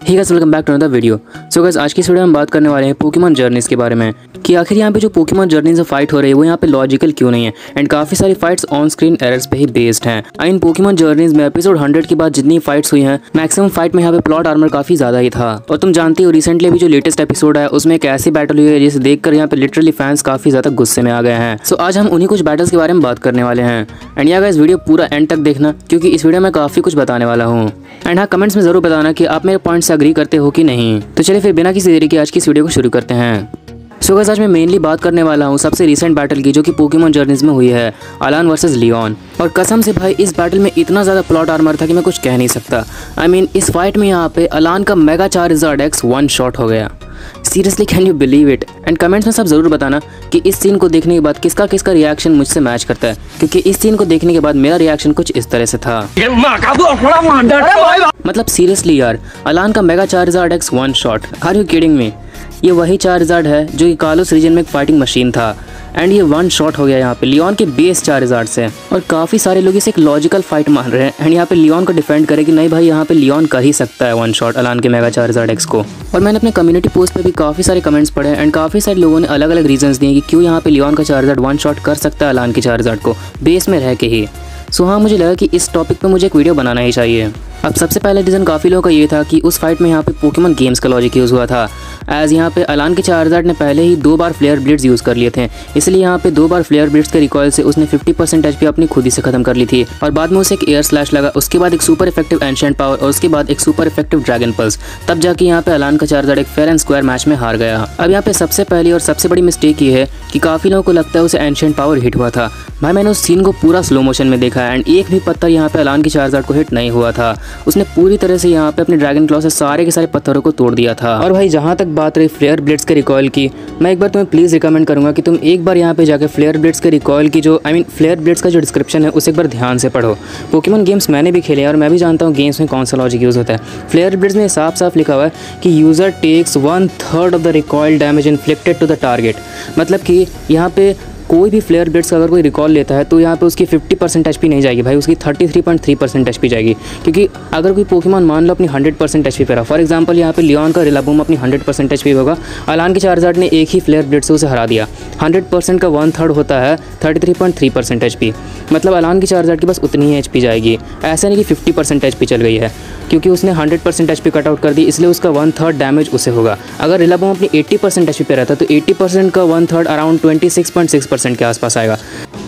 Hey guys, welcome back to another video. So guys, आज की इस वीडियो में हम बात करने वाले हैं पोकेमॉन जर्नीज के बारे में कि आखिर यहाँ पे जो पोकेमॉन जर्नी से फाइट हो रही है वो यहाँ पे लॉजिकल क्यों नहीं है एंड काफी सारी फाइट्स ऑन स्क्रीन एरर्स पे ही बेस्ड हैं। इन पोकेमॉन जर्नीज में एपिसोड 100 के बाद जितनी फाइट्स हुई हैं, मैक्सिमम फाइट में यहाँ पे प्लॉट आर्मर काफी ज्यादा ही था। और तुम जानती हो रिसेंटली भी जो लेटेस्ट एपिसोड है उसमें एक ऐसी बैटल हुई है जिसे देखकर यहाँ पे लिटरली फैंस काफी ज्यादा गुस्से में आ गए हैं। सो आज हम उन्हीं कुछ बैटल्स के बारे में बात करने वाले हैं एंड यहाँ गाइस वीडियो पूरा एंड तक देखना क्योंकि इस वीडियो में काफी कुछ बताने वाला हूँ। एंड हाँ, कमेंट्स में जरूर बताना कि आप मेरे पॉइंट से अग्री करते हो कि नहीं। तो चलिए फिर बिना किसी देरी के आज की इस वीडियो को शुरू करते हैं। सो गाइस, आज मैं मेनली बात करने वाला हूँ सबसे रिसेंट बैटल की जो कि पोकेमॉन जर्नीज में हुई है, अलान वर्सेस लियोन। और कसम से भाई इस बैटल में इतना ज़्यादा प्लॉट आर्मर था कि मैं कुछ कह नहीं सकता। I mean, इस फाइट में यहाँ पे अलान का mega Charizard X one shot हो गया। Seriously, can you believe it? And comments में सब जरूर बताना कि इस सीन को देखने के बाद किसका किसका रिएक्शन मुझसे मैच करता है, क्योंकि इस सीन को देखने के बाद मेरा रिएक्शन कुछ इस तरह से था। मतलब सीरियसली यार, अलान का mega Charizard X one shot, are you kidding me? ये वही चार्जर्ड है जो कि कालोस रीजन में एक फाइटिंग मशीन था एंड ये वन शॉट हो गया यहाँ पे लियोन के बेस चार्जर्ड से। और काफ़ी सारे लोग इसे एक लॉजिकल फाइट मान रहे हैं एंड यहाँ पे लियोन को डिफेंड करे कि नहीं भाई, यहाँ पे लियोन कर ही सकता है वन शॉट अलान के मेगा चार्जर्ड एक्स को। और मैंने अपने कम्युनिटी पोस्ट पे भी काफ़ी सारे कमेंट्स पढ़े एंड काफ़ी सारे लोगों ने अलग अलग रीजंस दिए कि क्यों यहाँ पे लियोन का चार्जर्ड वन शॉट कर सकता है अलान के चार्जर्ड को बेस में रह के ही। सो हाँ, मुझे लगा कि इस टॉपिक पे मुझे एक वीडियो बनाना ही चाहिए। अब सबसे पहले रीज़न काफ़ी लोगों का ये था कि उस फाइट में यहाँ पे पोकेमॉन गेम्स का लॉजिक यूज़ हुआ था। एज यहाँ पे अलान के चार्जर्ड ने पहले ही 2 बार फ्लेयर ब्लिट्स यूज़ कर लिए थे, इसलिए यहाँ पे 2 बार फ्लेयर ब्लिट्स के रिकॉयल से उसने 50% एचपी अपनी खुद ही से खत्म कर ली थी। और बाद में उसे एक एयर स्लैश लगा, उसके बाद एक सुपर इफेक्टिव एंशिएंट पावर और उसके बाद एक सुपर इफेक्टिव ड्रैगन पल्स। तब जाके यहाँ पे अलान का चार्जर्ड एक फेयर एंड स्क्वायर मैच में हार गया। अब यहाँ पे सबसे पहली और सबसे बड़ी मिस्टेक ये है कि काफ़ी लोगों को लगता है उसे एंशिएंट पावर हिट हुआ था। भाई मैंने उस सीन को पूरा स्लो मोशन में देखा एंड एक भी पत्थर यहाँ पे अलान के चार्जर्ड को हिट नहीं हुआ था। उसने पूरी तरह से यहाँ पे अपने ड्रैगन क्लॉ से सारे के सारे पत्थरों को तोड़ दिया था। और भाई जहाँ तक बात रही फ्लेयर ब्लिट्स के रिकॉयल की, मैं एक बार तुम्हें प्लीज़ रिकमेंड करूँगा कि तुम एक बार यहाँ पे जाकर फ्लेयर ब्लिट्स के रिकॉयल की जो फ्लेयर ब्लिट्स का जो डिस्क्रिप्शन है उसे एक बार ध्यान से पढ़ो। पोकेमॉन गेम्स मैंने भी खेले और मैं भी जानता हूँ गेम्स में कौन सा लॉजिक यूज़ होता है। फ्लेयर ब्लिट्स में साफ साफ लिखा हुआ है कि user takes 1/3 of the recoil damage inflicted to the target. मतलब कि यहाँ पे कोई भी फ्लेयर ब्लिट्स का अगर कोई रिकॉल लेता है तो यहाँ पे उसकी 50% एचपी नहीं जाएगी भाई, उसकी 33.3% एचपी जाएगी। क्योंकि अगर कोई पोकेमॉन मान लो अपनी 100% एचपी पे रहा, फॉर एग्जांपल यहाँ पे लियोन का रिलाबूम अपनी 100% एचपी होगा, अलान के चार्जर्ड ने एक ही फ्लेयर ब्लिट्स से उसे हरा दिया। 100% का 1/3 होता है 33.3% एचपी, मतलब अलान के चार्जर्ड की बस उतनी ही एचपी जाएगी। ऐसा नहीं कि 50% एचपी चल गई है, क्योंकि उसने 100% एचपी कट आउट कर दी, इसलिए उसका 1/3 डैमेज उसे होगा। अगर रिलाबूम अपनी 80% एचपी पे रहता तो 80% का 1/3 अराउंड 26.6% के आसपास आएगा।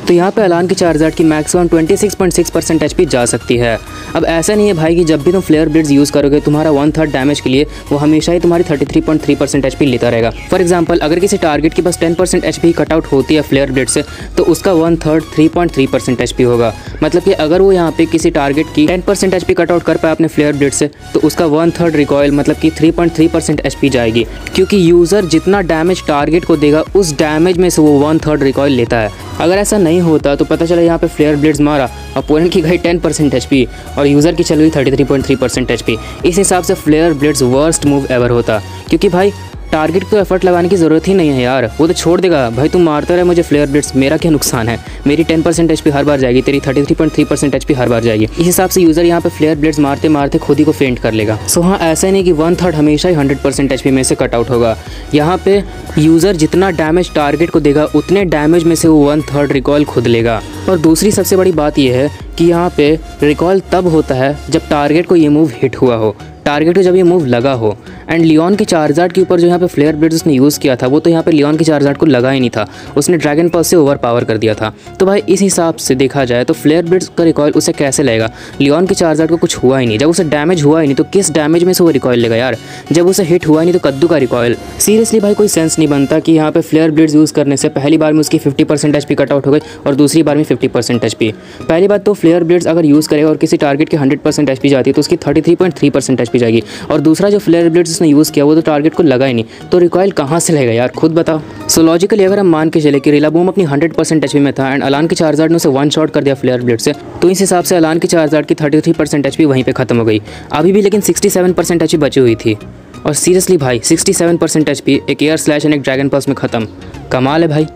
तो यहाँ पे अलान के चार्जर्ड की मैक्सिमम 26.6% एचपी जा सकती है। अब ऐसा नहीं है भाई कि जब भी तुम फ्लेयर ब्लिट्स यूज़ करोगे तुम्हारा 1/3 डैमेज के लिए वो हमेशा ही तुम्हारी 33.3% एचपी लेता रहेगा। फॉर एग्जांपल अगर किसी टारगेट की बस 10% एचपी कट आउट होती है फ्लेयर ब्लिट्स से तो उसका 1/3 3.3% एचपी होगा। मतलब कि अगर वो यहाँ पे किसी टारगेट की 10% एचपी कट आउट कर पाए अपने फ्लेयर ब्लिट्स से तो उसका 1/3 रिकॉयल मतलब कि 3.3% एचपी जाएगी। क्योंकि यूज़र जितना डैमेज टारगेट को देगा उस डैमेज में से वो 1/3 रिकॉयल लेता है। अगर ऐसा नहीं होता तो पता चला यहाँ पे फ्लेयर ब्लिट्स मारा, अपोनेंट की गई 10% एचपी और यूज़र की चल गई 33.3% एचपी। इस हिसाब से flare blitz worst move ever होता, क्योंकि भाई टारगेट को एफर्ट लगाने की ज़रूरत ही नहीं है यार, वो तो छोड़ देगा भाई, तुम मारते रहे मुझे फ्लेयर ब्लिट्स, मेरा क्या नुकसान है, मेरी 10% एचपी हर बार जाएगी, तेरी 33.3% एचपी हर बार जाएगी। इस हिसाब से यूज़र यहाँ पे फ्लेयर ब्लिट्स मारते मारते खुद ही को फेंट कर लेगा। सो हाँ, ऐसा नहीं कि 1/3 हमेशा ही 100% एचपी में से कट आउट होगा। यहाँ पे यूज़र जितना डैमेज टारगेट को देगा उतने डैमेज में से वो 1/3 रिकॉयल खुद लेगा। और दूसरी सबसे बड़ी बात यह है कि यहाँ पे रिकॉयल तब होता है जब टारगेट को ये मूव हिट हुआ हो, टारगेट को जब ये मूव लगा हो। एंड लियोन के चार्जर्ड के ऊपर जो यहाँ पे फ्लेयर ब्लिट्स उसने यूज़ किया था वो तो यहाँ पे लियोन के चार्जर्ड को लगा ही नहीं था, उसने ड्रैगन पल्स से ओवर पावर कर दिया था। तो भाई इस हिसाब से देखा जाए तो फ्लेयर ब्लिट्स का रिकॉयल उसे कैसे लगेगा? लियोन के चार्जर्ड को कुछ हुआ ही नहीं, जब उसे डैमेज हुआ ही नहीं तो किस डैमेज में से वो रिकॉयल लेगा यार? जब उसे हिट हुआ ही नहीं तो कद्दू का रिकॉयल। सीरियसली भाई कोई सेंस नहीं बनता कि यहाँ पे फ्लेयर ब्लिट्स यूज़ करने से पहली बार में उसकी 50% एचपी कट आउट हो गई और दूसरी बार में 50% एचपी। पहली बात तो फ्लेयर ब्लिट्स अगर यूज़ करेगा और किसी टारगेट की 100% एचपी जाती है तो उसकी 33.3% एचपी जाएगी। और दूसरा जो फ्लेयर ब्लिट्स उसने यूज़ किया वो तो टारगेट को लगा ही नहीं, तो रिकॉयल कहाँ से लगेगा यार, खुद बताओ। सो लॉजिकली अगर हम मान के चले कि रिलाबूम अपनी 100% एचपी में था एंड अलान के चार्जर्ड ने उसे वन शॉट कर दिया फ्लेयर ब्लिट्स से, तो इस हिसाब से अलान के चार्जर्ड की 33% एचपी वहीं पे खत्म हो गई। अभी भी लेकिन 67% एचपी बची हुई थी। और सीरियसली भाई 67% एचपी एक एयर स्लैश एंड एक ड्रैगन पल्स में ख़त्म, कमाल है भाई।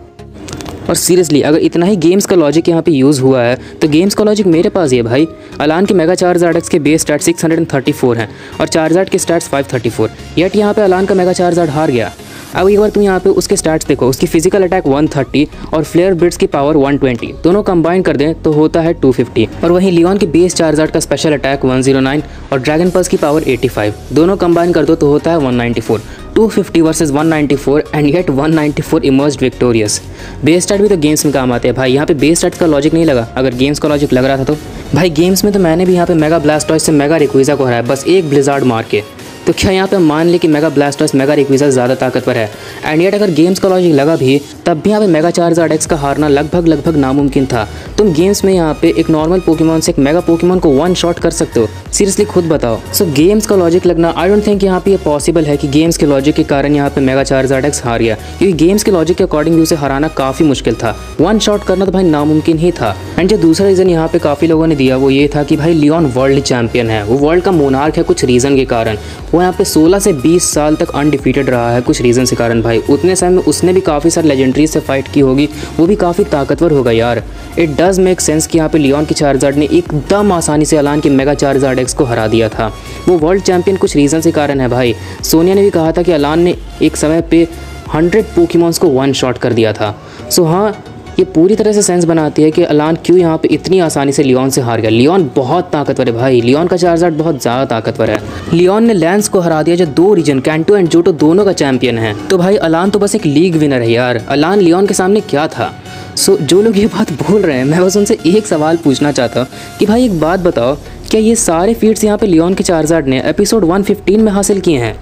और सीरियसली अगर इतना ही गेम्स का लॉजिक यहाँ पे यूज़ हुआ है तो गेम्स का लॉजिक मेरे पास ही है भाई। अलान के मेगा चार्जर्ड एक्स के बेस स्टैट 634 हैं और चार्जर्ड के स्टैट्स 534, येट यहाँ पे अलान का मेगा चार्जर्ड हार गया। अब एक बार तुम यहाँ पे उसके स्टैट्स देखो, उसकी फिजिकल अटैक 130 और फ्लेयर बिट्स की पावर 120, दोनों कंबाइन कर दें तो होता है 250। और वहीं लियोन के बेस चार्जर्ड का स्पेशल अटैक 109 और ड्रैगन पल्स की पावर 85, दोनों कंबाइन कर दो तो होता है 194। 250 versus 194 and yet 194 emerged victorious. Base stat भी तो गेम्स में काम आते हैं भाई, यहाँ पे बेस स्टैट का लॉजिक नहीं लगा। अगर गेम्स का लॉजिक लग रहा था तो भाई गेम्स में तो मैंने भी यहाँ पे मेगा ब्लास्टॉइस से मेगा रेक्विज़ा को हराया बस एक ब्लिजार्ड मार के। तो क्या यहाँ पे मान ले कि मेगा ब्लास्टर्स मेगा रेक्विज़ा ज़्यादा ताकतवर है? एंड येट अगर गेम्स का लॉजिक लगा भी तब भी यहाँ पे मेगा चार्जर्ड एक्स का हारना लगभग नामुमकिन था। तुम गेम्स में यहाँ पे एक नॉर्मल पोकेमॉन से एक मेगा पोकेमॉन को वन शॉट कर सकते हो? सीरियसली खुद बताओ। सो गेम्स का लॉजिक लगना आई डोंट थिंक यहाँ पे ये पॉसिबल है कि गेम्स के लॉजिक के कारण यहाँ पे मेगा चार्जर्ड एक्स हार गया, क्योंकि गेम्स के लॉजिक के अकॉर्डिंग भी उसे हराना काफ़ी मुश्किल था। वन शॉट करना तो भाई नामुमकिन ही था। एंड जो दूसरा रीज़न यहाँ पे काफ़ी लोगों ने दिया वो ये था कि भाई लियोन वर्ल्ड चैंपियन है, वो वर्ल्ड का मोनार्क है कुछ रीज़न के कारण। वो यहाँ पे 16 से 20 साल तक अनडिफीटेड रहा है कुछ रीज़न के कारण। भाई उतने समय में उसने भी काफ़ी सारे लेजेंडरीज से फाइट की होगी, वो भी काफ़ी ताकतवर होगा यार। इट डज़ मेक सेंस कि यहाँ पे लियोन की चार्जर्ड ने एकदम आसानी से अलान के मेगा चार्जर्ड एक्स को हरा दिया था। वो वर्ल्ड चैंपियन कुछ रीज़न के कारण है भाई। सोनिया ने भी कहा था कि अलान ने एक समय पे 100 पोकेमॉन्स को वन शॉट कर दिया था। सो हाँ, ये पूरी तरह से सेंस बनाती है कि अलान क्यों यहाँ पे इतनी आसानी से लियोन से हार गया। लियोन बहुत ताकतवर है भाई, लियोन का चार्जर्ड बहुत ज़्यादा ताकतवर है। लियोन ने लैंस को हरा दिया जो 2 रीजन कैंटो एंड जोटो दोनों का चैंपियन है। तो भाई अलान तो बस एक लीग विनर है यार, अलान लियोन के सामने क्या था। सो जो लोग ये बात बोल रहे हैं मैं बस उनसे एक सवाल पूछना चाहता हूँ कि भाई एक बात बताओ, क्या ये सारे फीट्स यहाँ पे लियोन के चार्जर्ड ने एपिसोड 115 में हासिल किए हैं?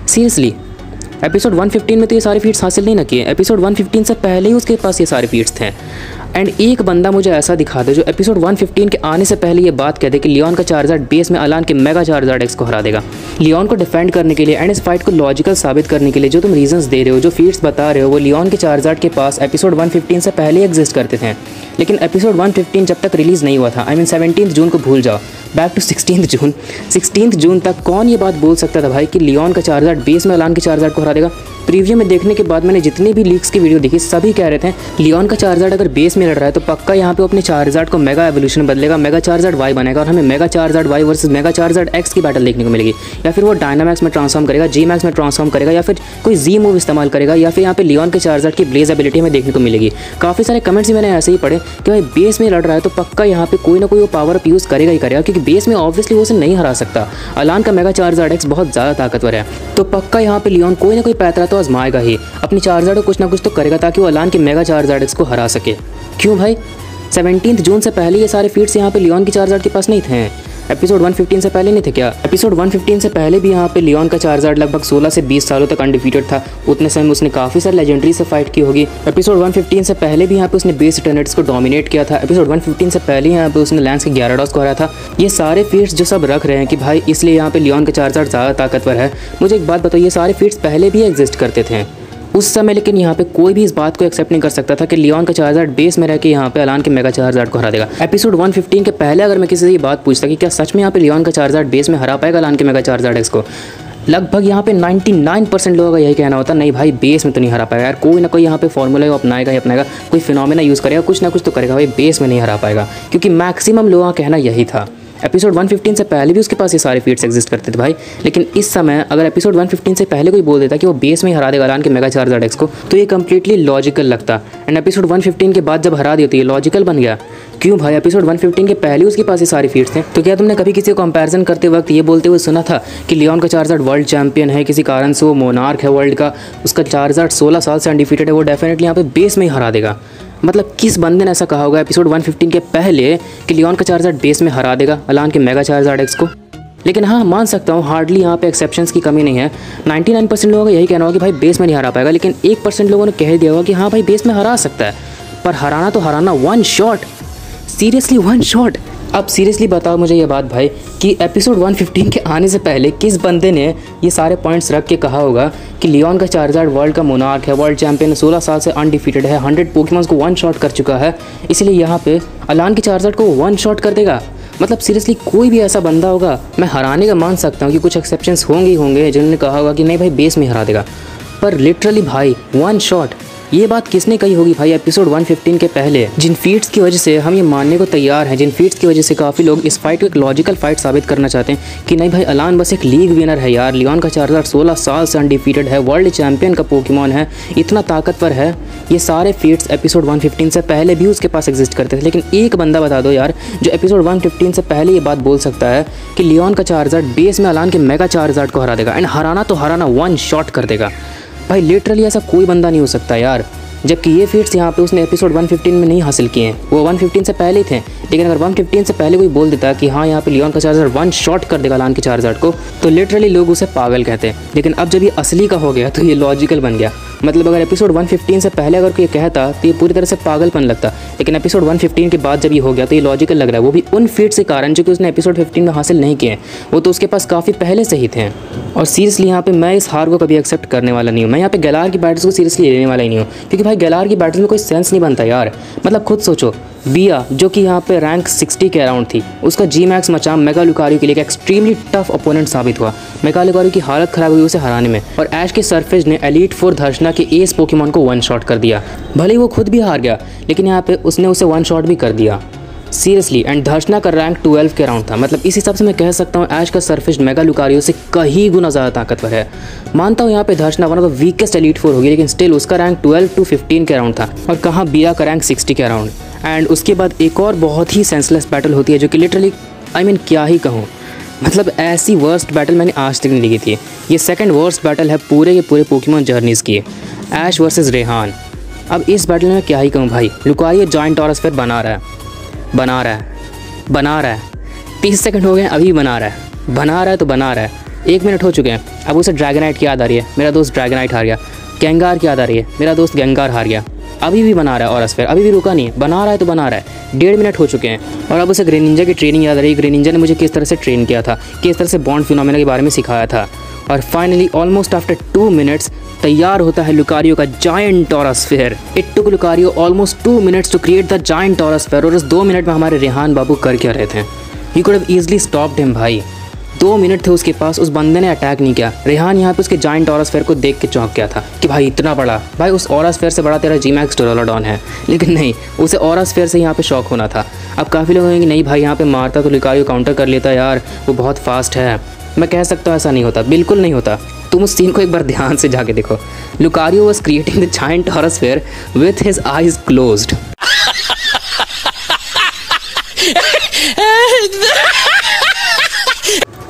सीरियसली एपिसोड 115 में तो ये सारे फीट्स हासिल नहीं ना किए, एपिसोड 115 से पहले ही उसके पास ये सारे फीट्स थे। एंड एक बंदा मुझे ऐसा दिखा दे जो एपिसोड 115 के आने से पहले ये बात कह दे कि लियोन का चार्जर्ड बेस में अलान के मेगा चार्जर्ड एक्स को हरा देगा। लियोन को डिफेंड करने के लिए एंड इस फाइट को लॉजिकल साबित करने के लिए जो तुम रीजंस दे रहे हो, जो फीट्स बता रहे हो, वो लियोन के चार्जर्ड के पास एपिसोड 115 से पहले एग्जिस्ट करते थे। लेकिन एपिसोड 115 जब तक रिलीज़ नहीं हुआ था, आई मीन 17 जून को भूल जाओ, बैक टू 16 जून तक कौन ये बात बोल सकता था भाई कि लियोन का चार्जर्ड बेस में अलान के चार्जर्ड को हरा देगा? प्रीव्यू में देखने के बाद मैंने जितनी भी लीक्स की वीडियो देखी सभी कह रहे थे लियोन का चार्जर्ड अगर बेस में लड़ रहा है तो पक्का यहाँ पे अपने चार्जर्ड को मेगा एवोल्यूशन बदलेगा, मेगा चार्जर्ड वाई बनेगा और हमें mega Charizard Y versus mega Charizard X की बैटल देखने को मिलेगी। या फिर वो डायनामैक्स में ट्रांसफॉर्म करेगा, जी मैक्स में ट्रांसफॉर्म करेगा, या फिर कोई जी मूव इस्तेमाल करेगा, या फिर यहाँ पे लियोन के चार्जर्ड की ब्लेज एबिलिटी हमें देखने को मिलेगी। काफ़ी सारे कमेंट्स भी मैंने ऐसे ही पढ़े कि भाई बेस में लड़ रहा है तो पक्का यहाँ पे कोई ना कोई वो पावर अप यूज़ करेगा ही करेगा, क्योंकि बेस में ऑब्वियसली वो उसे नहीं हरा सकता। अलान का मेगा चार्जर्ड एक्स बहुत ज़्यादा ताकतवर है, तो पक्का यहाँ पे लियोन कोई ना कोई पैतरा तो आजमाएगा ही, अपनी चार्जर्ड को कुछ ना कुछ तो करेगा ताकि वो अलान के मेगा चार्जर्ड एक्स को हरा सके। क्यों भाई? 17 जून से पहले ये सारे फीट्स यहाँ पे लियोन की चार्जर्ड के पास नहीं थे, एपिसोड 115 से पहले नहीं थे क्या? एपिसोड 115 से पहले भी यहाँ पे लियोन का चार्जर्ड लगभग 16 से 20 सालों तक अनडिफीटेड था। उतने समय में उसने काफ़ी सारे लेजेंडरी से फाइट की होगी। एपिसोड 115 से पहले भी यहाँ पे उसने बेस टर्नेट्स को डोमिनेट किया था। एपिसोड 115 से पहले यहाँ पे उसने लैंस के ग्याराडॉस को हराया था। ये सारे फीट्स जो सब रख रहे हैं कि भाई इसलिए यहाँ पे लियोन का चार्जर्ड ज़्यादा ताकतवर है, मुझे एक बात बताओ, ये सारे फीट्स पहले भी एग्जिस्ट करते थे उस समय, लेकिन यहाँ पे कोई भी इस बात को एक्सेप्ट नहीं कर सकता था कि लियोन का चार्जर्ड बेस में रह के यहाँ पे अलान के मेगा चार्जर्ड को हरा देगा। एपिसोड 115 के पहले अगर मैं किसी से ये बात पूछता कि क्या सच में यहाँ पे लियोन का चार्जर्ड बेस में हरा पाएगा अलान के मेगा चार्जर्ड एक्स को, लगभग यहाँ पे 99% लोगों का यही कहना होता नहीं भाई बेस में तो नहीं हरा पाएगा यार, कोई ना कोई यहाँ पे फॉर्मूला अपनाएगा ही अपनाएगा, कोई फिनोमेना यूज़ करेगा, कुछ ना कुछ तो करेगा, भाई बेस में नहीं हरा पाएगा, क्योंकि मैक्सिमम लोगों का कहना यही था। एपिसोड 115 से पहले भी उसके पास ये सारे फीट्स एग्जिस्ट करते थे भाई, लेकिन इस समय अगर एपिसोड 115 से पहले कोई बोल देता कि वो बेस में ही हरा देगा अलान के मेगा चार्जर्ड एक्स को, तो ये कम्प्लीटली लॉजिकल लगता। एंड एपिसोड 115 के बाद जब हरा दी होती है लॉजिकल बन गया। क्यों भाई? एपिसोड 115 के पहले उसके पास ये सारे फीट्स थे। तो क्या तुमने कभी किसी को कंपैरिजन करते वक्त ये बोलते हुए सुना था कि लियोन का चार्जर्ड वर्ल्ड चैंपियन है, किसी कारण से वो मोनार्क है वर्ल्ड का, उसका चार्जर्ड 16 साल से अनडिफीटेड है, वो डेफिनेटली यहाँ पे बेस में ही हरा देगा? मतलब किस बंदे ने ऐसा कहा होगा एपिसोड 115 के पहले कि लियोन का चार्जर्ड बेस में हरा देगा अलान के मेगा चार्जर्ड एक्स को? लेकिन हाँ, मान सकता हूँ हार्डली यहाँ पे एक्सेप्शंस की कमी नहीं है। 99% लोगों का यही कहना होगा कि भाई बेस में नहीं हरा पाएगा, लेकिन 1% लोगों ने कह दिया होगा कि हाँ भाई बेस में हरा सकता है, पर हराना तो हराना one shot, seriously one shot. अब सीरियसली बताओ मुझे ये बात भाई कि एपिसोड 115 के आने से पहले किस बंदे ने ये सारे पॉइंट्स रख के कहा होगा कि लियोन का चार्जर्ड वर्ल्ड का मोनार्क है, वर्ल्ड चैंपियन 16 साल से अनडिफीटेड है, 100 पोकेमॉन्स को वन शॉट कर चुका है, इसलिए यहाँ पे अलान के चार्जर्ड को वन शॉट कर देगा? मतलब सीरियसली कोई भी ऐसा बंदा होगा, मैं हराने का मान सकता हूँ कि कुछ एक्सेप्शंस होंगे जिन्होंने कहा होगा कि नहीं भाई बेस में हरा देगा, पर लिटरली भाई वन शॉट ये बात किसने कही होगी भाई एपिसोड 115 के पहले? जिन फीट्स की वजह से हम ये मानने को तैयार हैं, जिन फीट्स की वजह से काफ़ी लोग इस फाइट को एक लॉजिकल फाइट साबित करना चाहते हैं कि नहीं भाई अलान बस एक लीग विनर है यार। लियोन का चार्जर 16 साल से अनडिफीटेड है, वर्ल्ड चैंपियन का पोकेमॉन है, इतना ताकतवर है। ये सारे फीट्स एपिसोड 115 से पहले भी उसके पास एग्जिस्ट करते थे। लेकिन एक बंदा बता दो यार जो एपिसोड 115 से पहले ये बात बोल सकता है कि लियोन का चार्जर बेस में अलान के मेगा चार्जर को हरा देगा, एंड हराना तो हराना वन शॉट कर देगा। भाई लिटरली ऐसा कोई बंदा नहीं हो सकता यार। जबकि ये फीट्स यहाँ पे उसने एपिसोड 115 में नहीं हासिल किए हैं, वो 115 से पहले ही थे। लेकिन अगर 115 से पहले कोई बोल देता कि हाँ यहाँ पे लियोन का चार्जर वन शॉट कर देगा अलान के चार्जर को, तो लिटरली लोग उसे पागल कहते हैं। लेकिन अब जब ये असली का हो गया तो ये लॉजिकल बन गया। मतलब अगर एपिसोड 115 से पहले अगर कोई कहता तो ये पूरी तरह से पागलपन लगता, लेकिन एपिसोड 115 के बाद जब ये हो गया तो ये लॉजिकल लग रहा है। वो भी उन फीट्स के कारण जो कि उसने एपिसोड 15 में हासिल नहीं किए, वो तो उसके पास काफ़ी पहले से ही थे। और सीरियसली यहाँ पे मैं इस हार को कभी एक्सेप्ट करने वाला नहीं हूँ। मैं यहाँ पे गैलार की बैटल्स को सीरियसली लेने वाला ही नहीं हूँ, क्योंकि भाई गैलार की बैटल्स में कोई सेंस नहीं बनता यार। मतलब खुद सोचो, बिया जो कि यहाँ पे रैंक 60 के अराउंड थी, उसका जी मैक्स मचाम मेगा लुकारियो के लिए एक एक्सट्रीमली टफ ओपोनेंट साबित हुआ। मेगा लुकारियो की हालत खराब हुई उसे हराने में, और ऐश के सरफेज ने एलीट 4 धर्षणा के एस पोकेमॉन को वन शॉट कर दिया। भले ही वो खुद भी हार गया, लेकिन यहाँ पे उसने उसे वन शॉट भी कर दिया सीरियसली। एंड धर्षणा का रैंक 12 के अराउंड था। मतलब इस हिसाब से मैं कह सकता हूँ ऐश का सरफेस मेगा लुकारियो से कहीं गुना ज़्यादा ताकतवर है। मानता हूँ यहाँ पे धर्षणा one of the weakest elite 4 होगी, लेकिन स्टिल उसका रैंक 12 to 15 के अराउंड था, और कहाँ बिया का रैंक 60 के अराउंड। एंड उसके बाद एक और बहुत ही सेंसलेस बैटल होती है जो कि लिटरली क्या ही कहूँ, मतलब ऐसी वर्स्ट बैटल मैंने आज तक नहीं देखी थी। ये सेकंड वर्स्ट बैटल है पूरे के पूरे पोकेमॉन जर्नीज़ की, ऐश वर्सेस रेहान। अब इस बैटल में क्या ही कहूँ भाई, लुकारियो जॉइंट टॉरस फिर बना रहा है 30 सेकंड हो गए अभी बना रहा है तो बना रहा है। 1 मिनट हो चुके हैं, अब उसे ड्रैगनाइट की याद आ रही है, मेरा दोस्त ड्रैगनाइट हार गया। गेंगार की याद आ रही है, मेरा दोस्त गेंगार हार गया। अभी भी बना रहा है ऑरस्फेयर, अभी भी रुका नहीं है, बना रहा है तो बना रहा है। 1.5 मिनट हो चुके हैं और अब उसे ग्रेनिंजा की ट्रेनिंग याद आ रही है। ग्रेनिंजा ने मुझे किस तरह से ट्रेन किया था, किस तरह से बॉन्ड फिनोमेना के बारे में सिखाया था। और फाइनली ऑलमोस्ट आफ्टर 2 मिनट्स तैयार होता है लुकारियो का giant aura sphere. It took Lucario almost 2 minutes to create the giant aura sphere. और उस 2 मिनट में हमारे रेहान बाबू कर क्या रहे थे? He could have easily stopped him भाई। 2 मिनट थे उसके पास, उस बंदे ने अटैक नहीं किया। रेहान यहाँ पे उसके जायंट ऑरस्फेयर को देख के चौंक गया था कि भाई इतना बड़ा, भाई उस ऑरस्फेयर से बड़ा तेरा जीमैक्स डोरालॉडॉन है। लेकिन नहीं, उसे ऑरस्फेयर से यहाँ पे शॉक होना था। अब काफ़ी लोग कहेंगे नहीं भाई यहाँ पे मारता तो लुकारियो काउंटर कर लेता यार, वो बहुत फास्ट है। मैं कह सकता हूँ ऐसा नहीं होता, बिल्कुल नहीं होता। तुम उस सीन को एक बार ध्यान से जाके देखो। Lucario was creating the giant aura sphere with his eyes closed.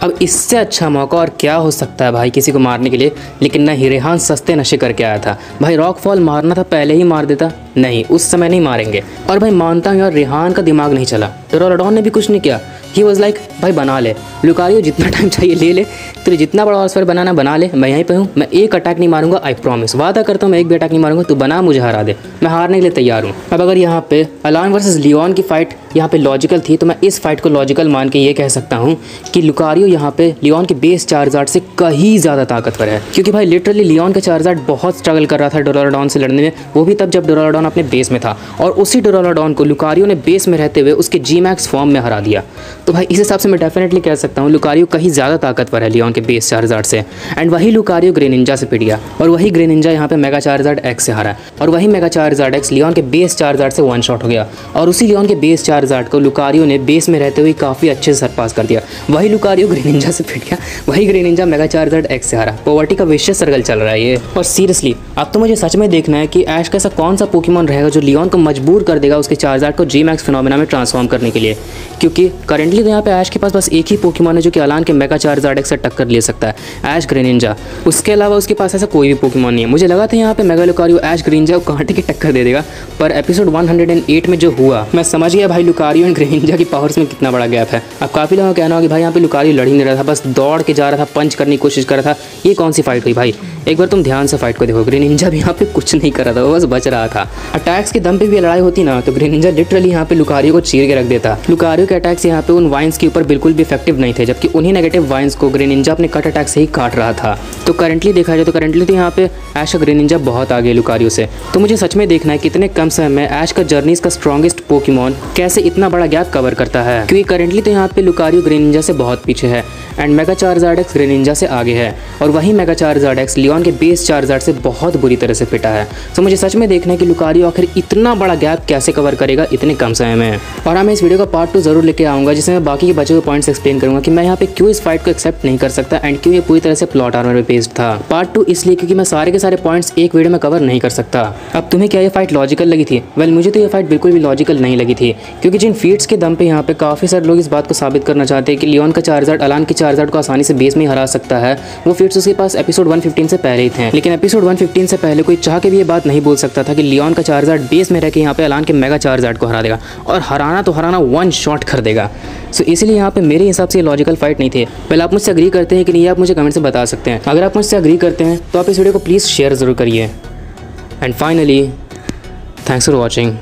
अब इससे अच्छा मौका और क्या हो सकता है भाई किसी को मारने के लिए। लेकिन नहीं, रेहान सस्ते नशे करके आया था भाई। रॉकफॉल मारना था पहले ही मार देता, नहीं उस समय नहीं मारेंगे। और भाई मानता हूँ यार रेहान का दिमाग नहीं चला, डोरालॉडॉन ने भी कुछ नहीं किया। ही वॉज लाइक भाई बना ले लुकारियो, जितना टाइम चाहिए ले ले, तुझे जितना बड़ा ऑरस्फेयर बनाना बना ले, मैं यहीं पे हूँ। मैं एक अटैक नहीं मारूंगा, आई प्रॉमिस, वादा करता हूँ मैं एक भी अटैक नहीं मारूंगा। तू बना, मुझे हरा दे, मैं हारने के लिए तैयार हूँ। अब अगर यहाँ पे अलान वर्सेस लियोन की फाइट यहाँ पे लॉजिकल थी, तो मैं इस फाइट को लॉजिकल मान के ये कह सकता हूँ कि लुकारियो यहाँ पे लियोन के बेस चार्जार्ड से कहीं ज़्यादा ताकतवर है। क्योंकि भाई लिटरली लियोन का चार्जार्ड बहुत स्ट्रगल कर रहा था डोरालॉडॉन से लड़ने में, वो भी तब जब डोरालॉडॉन अपने बेस में था। और उसी डोरालॉडॉन को लुकारियो ने बेस में रहते हुए उसके जी मैक्स फॉर्म में हरा दिया। तो भाई इस हिसाब से मैं डेफिनेटली कह सकता हूँ लुकारियो कहीं ज़्यादा ताकतवर है लियोन के बेस चार्जार्ड से। एंड वही लुकारियो ग्रेनिंजा से पिट गया, और वही ग्रेनिंजा यहाँ पे मेगा चार्जार्ड एक्स से हारा, और वही मेगा चार्जार्ड एक्स लियोन के बेस चार्जार्ड से वन शॉट हो गया। और उसी लियोन के बेस चार्जार्ड को लुकारियो ने बेस में रहते हुए काफ़ी अच्छे से सरपास कर दिया। वही लुकारियो ग्रेनिंजा से पिट गया, वही ग्रेनिंजा मेगा चार्जार्ड एक्स से हारा। पॉवर्टी का विशियस सर्कल चल रहा है ये। और सीरियसली अब तो मुझे सच में देखना है कि ऐश का ऐसा कौन सा पोकेमॉन रहेगा जो लियोन को मजबूर कर देगा उसके चार्जार्ड को जी मैक्स फिनोमेना में ट्रांसफॉर्म करने के लिए। क्योंकि करंटली तो यहाँ पे ऐश के पास बस एक ही पोकेमॉन है जो कि अलान के मेगा चार्जार्ड एक्स से टक्कर ले सकता है, ऐश ग्रेनिंजा। उसके अलावा उसके पास ऐसा कोई भी पोकेमॉन नहीं है। मुझे लगा था यहाँ पे मेगा लुकारियो ऐश ग्रेनिंजा को कांटे की टक्कर दे देगा, पर एपिसोड 108 में जो हुआ मैं समझ गया भाई लुकारियो एंड ग्रेनिंजा की पावर्स में कितना बड़ा गैप है। अब काफ़ी लोगों का कहना होगा कि भाई यहाँ पे लुकारियो लड़ ही नहीं रहा था, बस दौड़ के जा रहा था, पंच करने की कोशिश कर रहा था। ये कौन सी फाइट हुई भाई? एक बार तुम ध्यान से फाइट को देखो, ग्रेनिंजा भी यहाँ पे कुछ नहीं कर रहा था, वो बस बच रहा था। अटैक्स के दम पे भी लड़ाई होती ना तो ग्रेनिंजा लिटरली यहाँ पे लुकारियो को चीर के रख देता। लुकारियो के अटैक्स यहाँ पे उन वाइन्स के ऊपर बिल्कुल भी इफेक्टिव नहीं थे, जबकि उन्हीं नेगेटिव वाइन्स को ग्रेनिंजा अपने कट अटैक से ही काट रहा था। तो करंटली देखा जाए तो करंटली तो यहाँ पे ऐश का ग्रेनिंजा बहुत आगे लुकारियो से। तो मुझे सच में देखना है कितने कम समय में ऐश का जर्नीज का स्ट्रॉन्गेस्ट पोकेमॉन कैसे इतना बड़ा गैप कवर करता है, क्योंकि करंटली तो यहाँ पे लुकारियो ग्रेनिंजा से बहुत पीछे है and mega Charizard x Greninja से आगे है, और वही मेगा चार्जार्ड एक्स लियोन के बेस चार्जार्ड से बहुत बुरी तरह से पिटा है। तो मुझे सच में देखना है कि लुकारियो आखिर इतना बड़ा गैप कैसे कवर करेगा इतने कम समय में। और मैं इस वीडियो का पार्ट 2 जरूर लेके आऊँगा, जिसमें मैं बाकी के बचे हुए पॉइंट्स एक्सप्लेन करूँगा कि मैं यहाँ पे क्यों इस फाइट को एक्सेप्ट नहीं कर सकता एंड क्यों ये पूरी तरह से प्लॉट आर्मर पे बेस्ड था। पार्ट 2 इसलिए क्योंकि मैं सारे के सारे पॉइंट्स एक वीडियो में कवर नहीं कर सकता। अब तुम्हें क्या ये फाइट लॉजिकल लगी थी? वेल मुझे तो ये फाइट बिल्कुल भी लॉजिकल नहीं लगी थी, क्योंकि जिन फीट्स के दम पे यहाँ पे काफ़ी सारे लोग इस बात को साबित करना चाहते हैं कि लियोन का चार्जार्ड अलान के चार्जार्ड को आसानी से बेस में ही हरा सकता है, वो फीट्स उसके पास एपिसोड 115 से पहले ही थे। लेकिन एपिसोड 115 से पहले कोई चाह के भी ये बात नहीं बोल सकता था कि लियोन का चार्जार्ड बेस में रह के यहाँ पे अलान के मेगा चार्जार्ड को हरा देगा, और हराना तो हराना 1 शॉट कर देगा। सो इसलिए यहाँ पे मेरे हिसाब से लॉजिकल फाइट नहीं थे। पहले आप मुझसे अग्री करते हैं कि नहीं, आप मुझे कमेंट से बता सकते हैं। अगर आप मुझसे अग्री करते हैं तो आप इस वीडियो को प्लीज़ शेयर ज़रूर करिए। And finally thanks for watching.